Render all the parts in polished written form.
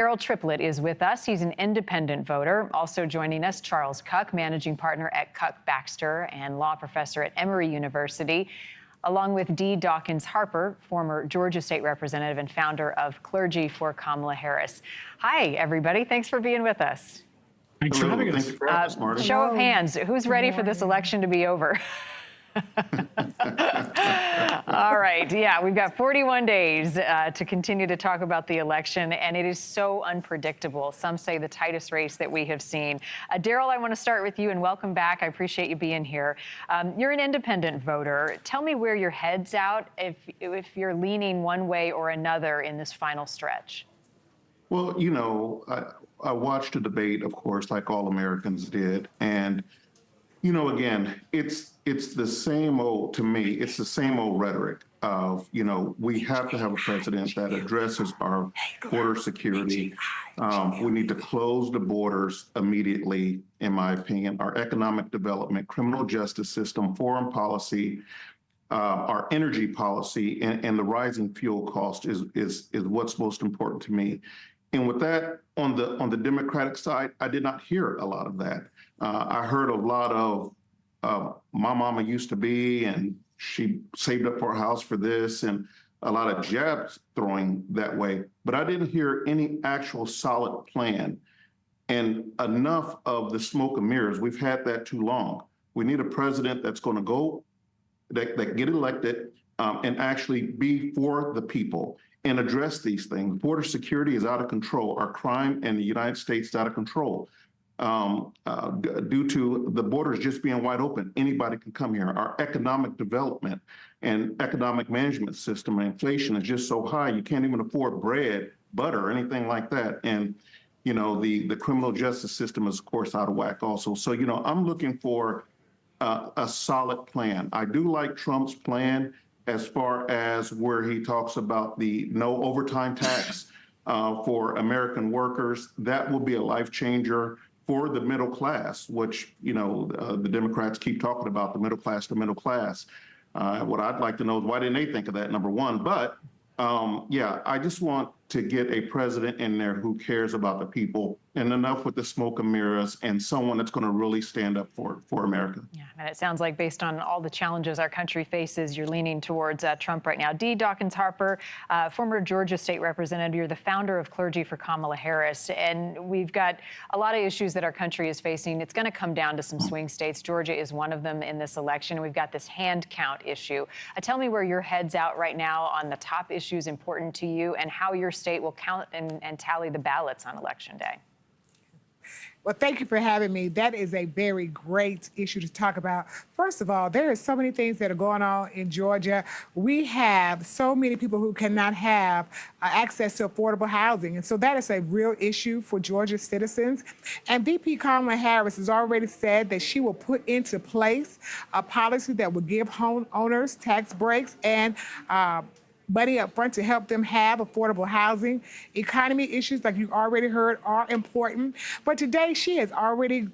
Daryll Triplett is with us. He's an independent voter. Also joining us, Charles Kuck, managing partner at Kuck Baxter and law professor at Emory University, along with Dawkins Harper, former Georgia State Representative and founder of Clergy for Kamala Harris. Hi, everybody. Thanks for being with us. Thanks for having us. Show of hands, who's ready for this election to be over? All right. Yeah, we've got 41 days to continue to talk about the election, and it is so unpredictable. Some say the tightest race that we have seen. Daryll, I want to start with you, and welcome back. I appreciate you being here. You're an independent voter. Tell me where your head's out if you're leaning one way or another in this final stretch. Well, you know, I watched a debate, of course, like all Americans did, and you know, again, it's the same old, to me, it's the same old rhetoric of, you know, we have to have a president that addresses our border security. We need to close the borders immediately, in my opinion. Our economic development, criminal justice system, foreign policy, our energy policy, and the rising fuel cost is what's most important to me. And with that, on the Democratic side, I did not hear a lot of that. I heard a lot of my mama used to be, and she saved up for a house for this, and a lot of jabs throwing that way. But I didn't hear any actual solid plan and enough of the smoke and mirrors. We've had that too long. We need a president that's going to go, that get elected and actually be for the people and address these things. Border security is out of control. Our crime in the United States is out of control. Due to the borders just being wide open, anybody can come here. Our economic development and economic management system and inflation is just so high, you can't even afford bread, butter, or anything like that. And, you know, the criminal justice system is, of course, out of whack also. So, you know, I'm looking for a solid plan. I do like Trump's plan as far as where he talks about the no overtime tax for American workers. That will be a life changer for the middle class, which, you know, the Democrats keep talking about, the middle class, the middle class. What I'd like to know is why didn't they think of that, number one? But yeah, I just want to get a president in there who cares about the people, and enough with the smoke and mirrors, and someone that's going to really stand up for America. Yeah, and it sounds like based on all the challenges our country faces, you're leaning towards Trump right now. Dawkins Harper, former Georgia State Representative, you're the founder of Clergy for Kamala Harris, and we've got a lot of issues that our country is facing. It's going to come down to some swing states. Georgia is one of them in this election. We've got this hand count issue. Tell me where your head's out right now on the top issues important to you and how your state will count and tally the ballots on Election Day. Well, thank you for having me. That is a very great issue to talk about. First of all, there are so many things that are going on in Georgia. We have so many people who cannot have access to affordable housing. And so that is a real issue for Georgia citizens. And VP Kamala Harris has already said that she will put into place a policy that will give homeowners tax breaks and money up front to help them have affordable housing. Economy issues, like you already heard, are important. But today, she has already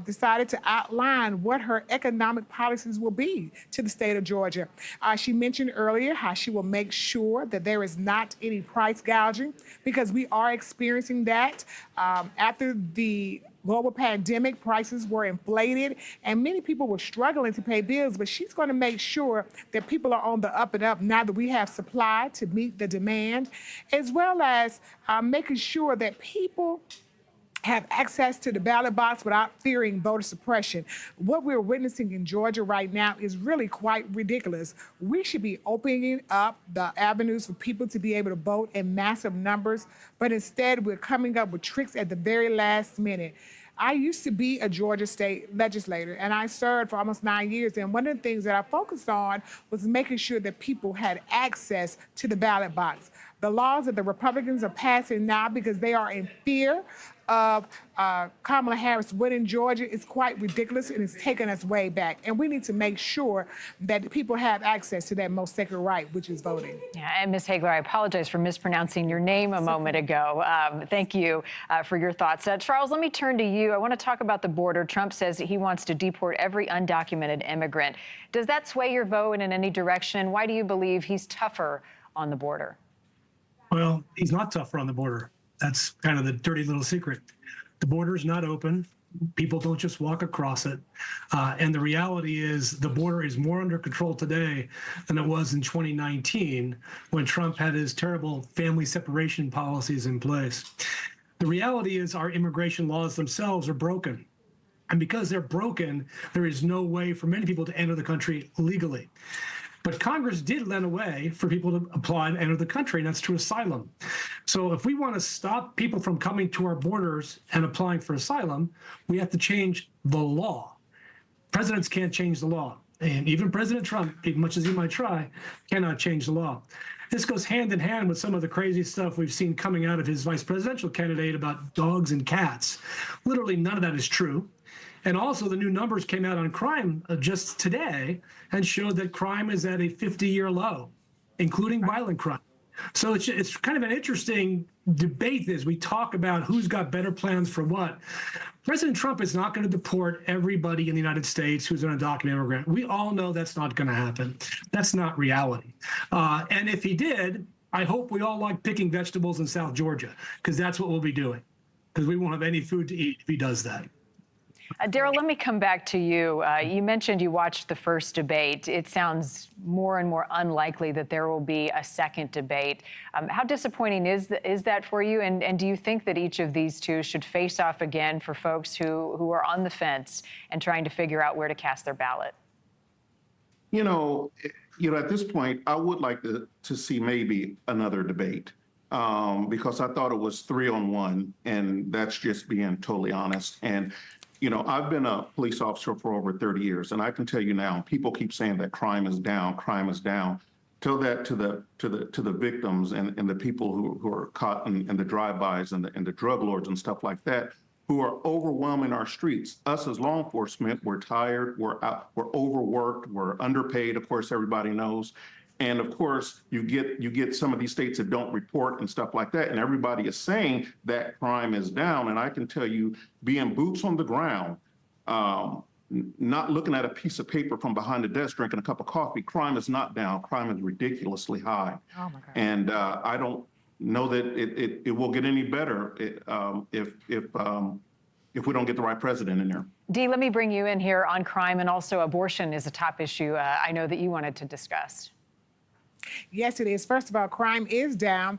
decided to outline what her economic policies will be to the state of Georgia. She mentioned earlier how she will make sure that there is not any price gouging, because we are experiencing that after the global pandemic. Prices were inflated and many people were struggling to pay bills, but she's going to make sure that people are on the up and up now that we have supply to meet the demand, as well as making sure that people have access to the ballot box without fearing voter suppression. What we're witnessing in Georgia right now is really quite ridiculous. We should be opening up the avenues for people to be able to vote in massive numbers, but instead we're coming up with tricks at the very last minute. I used to be a Georgia state legislator, and I served for almost 9 years. And one of the things that I focused on was making sure that people had access to the ballot box. The laws that the Republicans are passing now, because they are in fear of Kamala Harris winning Georgia, is quite ridiculous, and it's taken us way back. And we need to make sure that people have access to that most sacred right, which is voting. Yeah, and Ms. Hagler, I apologize for mispronouncing your name a moment ago. Thank you for your thoughts. Charles, let me turn to you. I want to talk about the border. Trump says that he wants to deport every undocumented immigrant. Does that sway your vote in any direction? Why do you believe he's tougher on the border? Well, he's not tougher on the border. That's kind of the dirty little secret. The border is not open. People don't just walk across it. And the reality is the border is more under control today than it was in 2019 when Trump had his terrible family separation policies in place. The reality is our immigration laws themselves are broken. And because they're broken, there is no way for many people to enter the country legally. But Congress did lend a way for people to apply and enter the country, and that's through asylum. So if we want to stop people from coming to our borders and applying for asylum, we have to change the law. Presidents can't change the law. And even President Trump, as much as he might try, cannot change the law. This goes hand in hand with some of the crazy stuff we've seen coming out of his vice presidential candidate about dogs and cats. Literally none of that is true. And also the new numbers came out on crime just today and showed that crime is at a 50-year low, including violent crime. So it's kind of an interesting debate as we talk about who's got better plans for what. President Trump is not going to deport everybody in the United States who's an undocumented immigrant. We all know that's not going to happen. That's not reality. And if he did, I hope we all like picking vegetables in South Georgia, because that's what we'll be doing, because we won't have any food to eat if he does that. Daryll, let me come back to you. You mentioned you watched the first debate. It sounds more and more unlikely that there will be a second debate. How disappointing is that for you? And do you think that each of these two should face off again for folks who are on the fence and trying to figure out where to cast their ballot? At this point, I would like to see maybe another debate because I thought it was 3-on-1, and that's just being totally honest. And I've been a police officer for over 30 years, and I can tell you now, people keep saying that crime is down, crime is down. Tell that to the victims and the people who are caught in the drive-bys and the drug lords and stuff like that, who are overwhelming our streets. Us as law enforcement, we're tired, we're overworked, we're underpaid. Of course, everybody knows. And of course, you get some of these states that don't report and stuff like that. And everybody is saying that crime is down. And I can tell you, being boots on the ground, not looking at a piece of paper from behind the desk, drinking a cup of coffee, crime is not down. Crime is ridiculously high. Oh my God. And I don't know that it will get any better if we don't get the right president in there. Dee, let me bring you in here on crime, and also abortion is a top issue I know that you wanted to discuss. Yes, it is. First of all, crime is down.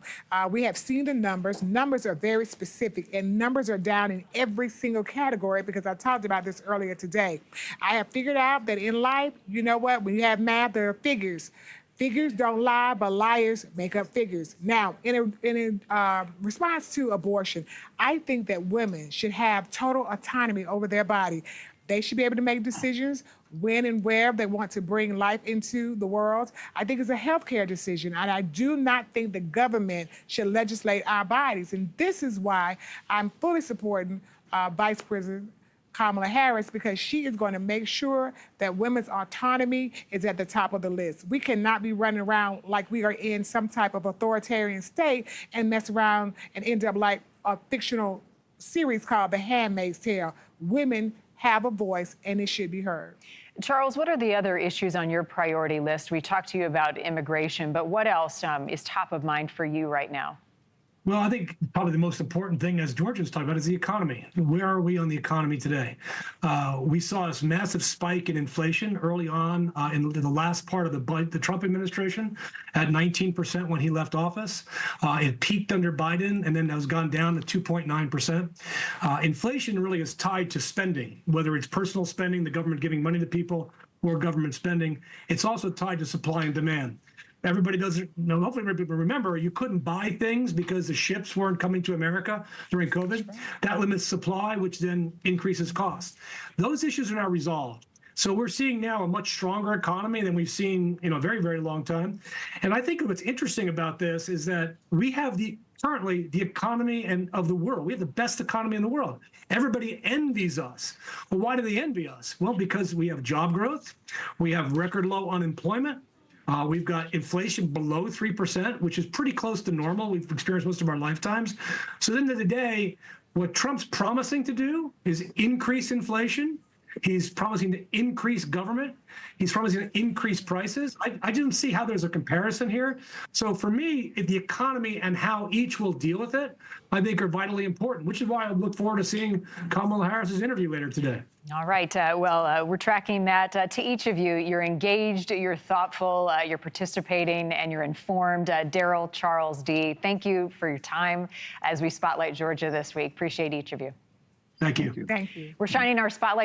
We have seen the numbers. Numbers are very specific, and numbers are down in every single category because I talked about this earlier today. I have figured out that in life, you know what? When you have math, there are figures. Figures don't lie, but liars make up figures. Now, in response to abortion, I think that women should have total autonomy over their body. They should be able to make decisions when and where they want to bring life into the world. I think it's a healthcare decision, and I do not think the government should legislate our bodies. And this is why I'm fully supporting Vice President Kamala Harris, because she is going to make sure that women's autonomy is at the top of the list. We cannot be running around like we are in some type of authoritarian state and mess around and end up like a fictional series called The Handmaid's Tale. Women have a voice, and it should be heard. Charles, what are the other issues on your priority list? We talked to you about immigration, but what else is top of mind for you right now? Well, I think probably the most important thing, as George was talking about, is the economy. Where are we on the economy today? We saw this massive spike in inflation early on in the last part of the Trump administration at 19% when he left office. It peaked under Biden, and then has gone down to 2.9%. Inflation really is tied to spending, whether it's personal spending, the government giving money to people, or government spending. It's also tied to supply and demand. Everybody doesn't know. Hopefully, people remember you couldn't buy things because the ships weren't coming to America during COVID. That limits supply, which then increases costs. Those issues are now resolved. So we're seeing now a much stronger economy than we've seen in a very, very long time. And I think what's interesting about this is that we have currently the economy of the world. We have the best economy in the world. Everybody envies us. Well, why do they envy us? Well, because we have job growth. We have record low unemployment. We've got inflation below 3%, which is pretty close to normal. We've experienced most of our lifetimes. So at the end of the day, what Trump's promising to do is increase inflation He's promising to increase government. He's promising to increase prices. I didn't see how there's a comparison here. So for me, the economy and how each will deal with it, I think are vitally important, which is why I look forward to seeing Kamala Harris's interview later today. All right. We're tracking that. To each of you, you're engaged, you're thoughtful, you're participating, and you're informed. Daryll, Charles, Dee, thank you for your time as we spotlight Georgia this week. Appreciate each of you. Thank you. Thank you. We're shining our spotlight